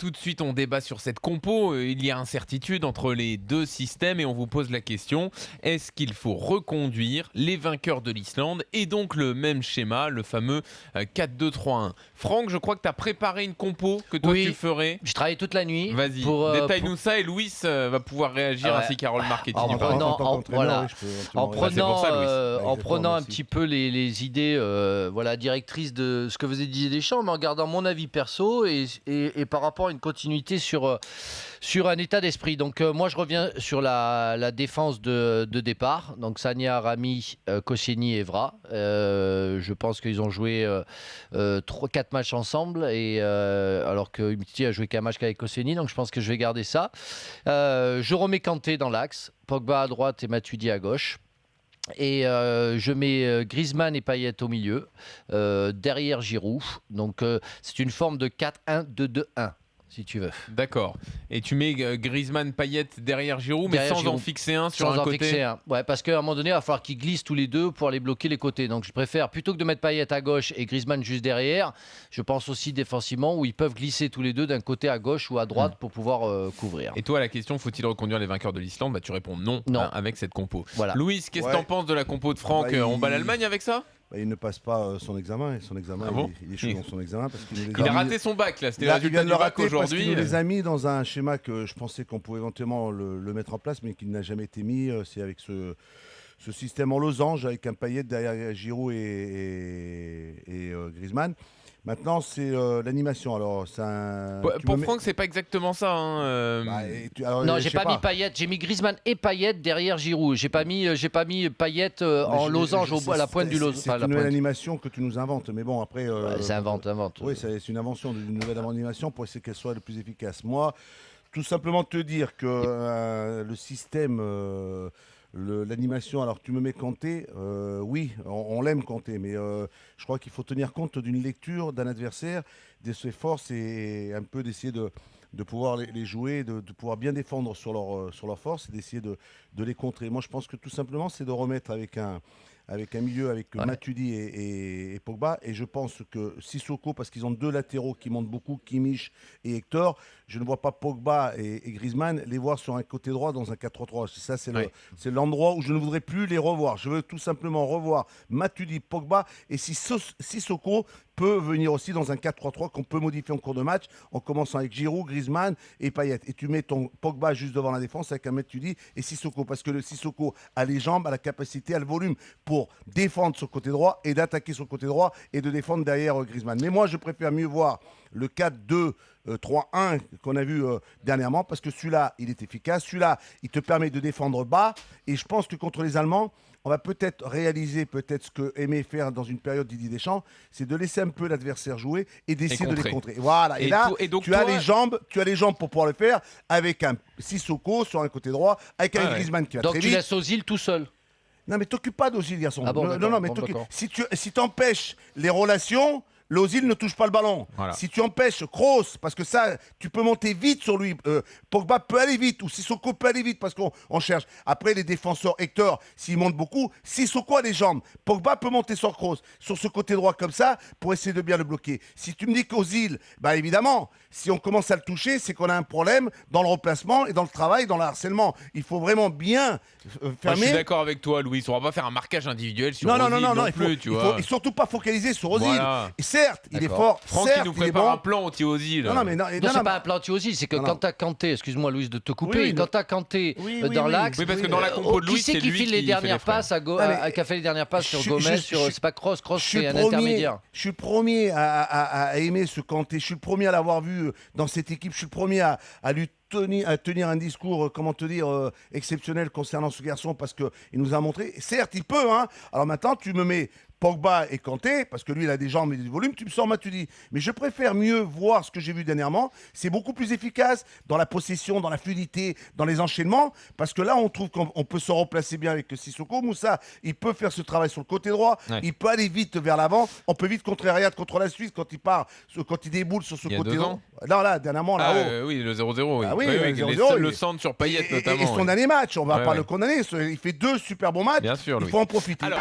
Tout de suite, on débat sur cette compo. Il y a incertitude entre les deux systèmes et on vous pose la question, est-ce qu'il faut reconduire les vainqueurs de l'Islande et donc le même schéma, le fameux 4-2-3-1 ? Franck, je crois que tu as préparé une compo que toi tu ferais. Je travaille toute la nuit. Vas-y, détaille-nous ça et Louis va pouvoir réagir ainsi qu'Harold Marketing. En prenant un petit peu les idées directrices de ce que faisait Didier Deschamps, mais en gardant mon avis perso et par rapport à une continuité sur un état d'esprit. Donc moi je reviens sur la défense de départ. Donc Sagna, Rami, Koscielny et Evra. Je pense qu'ils ont joué 4 matchs ensemble alors que Umtiti a joué qu'un match qu'avec Koscielny. Donc je pense que je vais garder ça. Je remets Kanté dans l'axe, Pogba à droite et Matuidi à gauche. Et je mets Griezmann et Payet au milieu, derrière Giroud. Donc c'est une forme de 4-1-2-2-1, si tu veux. D'accord. Et tu mets Griezmann, Payet derrière Giroud, mais sans en fixer un sur un côté. Ouais, parce qu'à un moment donné, il va falloir qu'ils glissent tous les deux pour aller bloquer les côtés. Donc je préfère, plutôt que de mettre Payet à gauche et Griezmann juste derrière, je pense aussi défensivement où ils peuvent glisser tous les deux d'un côté à gauche ou à droite pour pouvoir couvrir. Et toi, à la question, faut-il reconduire les vainqueurs de l'Islande ? Tu réponds non. Avec cette compo. Voilà. Louis, qu'est-ce que t'en penses de la compo de Franck ? On bat l'Allemagne avec ça ? Il ne passe pas son examen. Et son examen, il échoue dans son examen. Parce il a raté son bac, là. C'était le résultat du bac aujourd'hui. Il nous les a mis dans un schéma que je pensais qu'on pouvait éventuellement le mettre en place, mais qui n'a jamais été mis. C'est avec ce système en losange, avec un Payet derrière Giroud et Griezmann. Maintenant, c'est l'animation. Alors, pour Franck, c'est pas exactement ça. Non, j'ai pas mis Payet. J'ai mis Griezmann et Payet derrière Giroud. J'ai pas mis Payet en losange à la pointe du losange. C'est une nouvelle animation que tu nous inventes. Mais bon, après. c'est invente. Oui, c'est une invention d'une nouvelle animation pour essayer qu'elle soit le plus efficace. Moi, tout simplement te dire que le système. L'animation, alors tu me mets Kanté, oui, on l'aime Kanté, mais je crois qu'il faut tenir compte d'une lecture d'un adversaire, de ses forces et un peu d'essayer de pouvoir les jouer, de pouvoir bien défendre sur leur force et d'essayer de les contrer. Moi, je pense que tout simplement, c'est de remettre avec un milieu avec Matuidi et Pogba. Et je pense que Sissoko, parce qu'ils ont deux latéraux qui montent beaucoup, Kimmich et Hector, je ne vois pas Pogba et Griezmann les voir sur un côté droit dans un 4-3-3. Ça, c'est l'endroit où je ne voudrais plus les revoir. Je veux tout simplement revoir Matuidi, Pogba et Sissoko peut venir aussi dans un 4-3-3 qu'on peut modifier en cours de match en commençant avec Giroud, Griezmann et Payet. Et tu mets ton Pogba juste devant la défense avec un Matuidi et Sissoko parce que le Sissoko a les jambes, a la capacité, a le volume pour défendre sur le côté droit et d'attaquer sur le côté droit et de défendre derrière Griezmann. Mais moi, je préfère mieux voir le 4-2-3-1 qu'on a vu dernièrement parce que celui-là, il est efficace. Celui-là, il te permet de défendre bas. Et je pense que contre les Allemands, on va peut-être réaliser ce que aimait faire dans une période Didier Deschamps, c'est de laisser un peu l'adversaire jouer et d'essayer de les contrer. Voilà. Et là, tu as les jambes pour pouvoir le faire avec un Sissoko sur un côté droit, avec un Griezmann qui va très vite. Donc tu laisses Ozil tout seul. Non, mais t'occupes pas d'Ozil, garçon. Ah bon, non, mais si t'empêches les relations, l'Ozil ne touche pas le ballon. Voilà. Si tu empêches Kroos, parce que ça, tu peux monter vite sur lui. Pogba peut aller vite, ou Sissoko peut aller vite, parce qu'on cherche. Après, les défenseurs, Hector, s'il monte beaucoup, Sissoko a les jambes. Pogba peut monter sur Kroos, sur ce côté droit comme ça, pour essayer de bien le bloquer. Si tu me dis qu'Ozil, évidemment, si on commence à le toucher, c'est qu'on a un problème dans le replacement et dans le travail, dans le harcèlement. Il faut vraiment bien fermer. Moi, je suis d'accord avec toi, Louis. On va pas faire un marquage individuel sur Ozil non plus, tu vois. Il faut surtout pas focaliser sur Ozil. Voilà. Et certes, il est fort. Franck, il nous prépare un plan anti-Ozil. Non, c'est pas un plan anti-Ozil, c'est que quand t'as Kanté, excuse-moi Louis de te couper, quand t'as Kanté dans l'axe, oui, parce que dans la compo de Louis, c'est lui qui file les dernières passes qui a fait les dernières passes sur Gomez, c'est pas Kroos, c'est un intermédiaire. Je suis le premier à aimer ce Kanté, je suis le premier à l'avoir vu dans cette équipe, je suis le premier à lui tenir un discours, exceptionnel concernant ce garçon parce qu'il nous a montré. Certes, il peut, hein. Alors maintenant, tu me mets Pogba et Kanté, parce que lui, il a des jambes et du volume, tu me sors Matuidi. Mais je préfère mieux voir ce que j'ai vu dernièrement. C'est beaucoup plus efficace dans la possession, dans la fluidité, dans les enchaînements, parce que là, on trouve qu'on peut se replacer bien avec Sissoko. Moussa, il peut faire ce travail sur le côté droit, il peut aller vite vers l'avant. On peut vite contrer Riyad contre la Suisse quand il déboule sur ce côté droit. Non, là, dernièrement, là-haut. Oui, le 0-0. Ah oui, le centre sur Payet, notamment. Et son dernier match, on va pas le condamner. Il fait 2 super bons matchs. Bien sûr, il Louis. faut en profiter. Alors...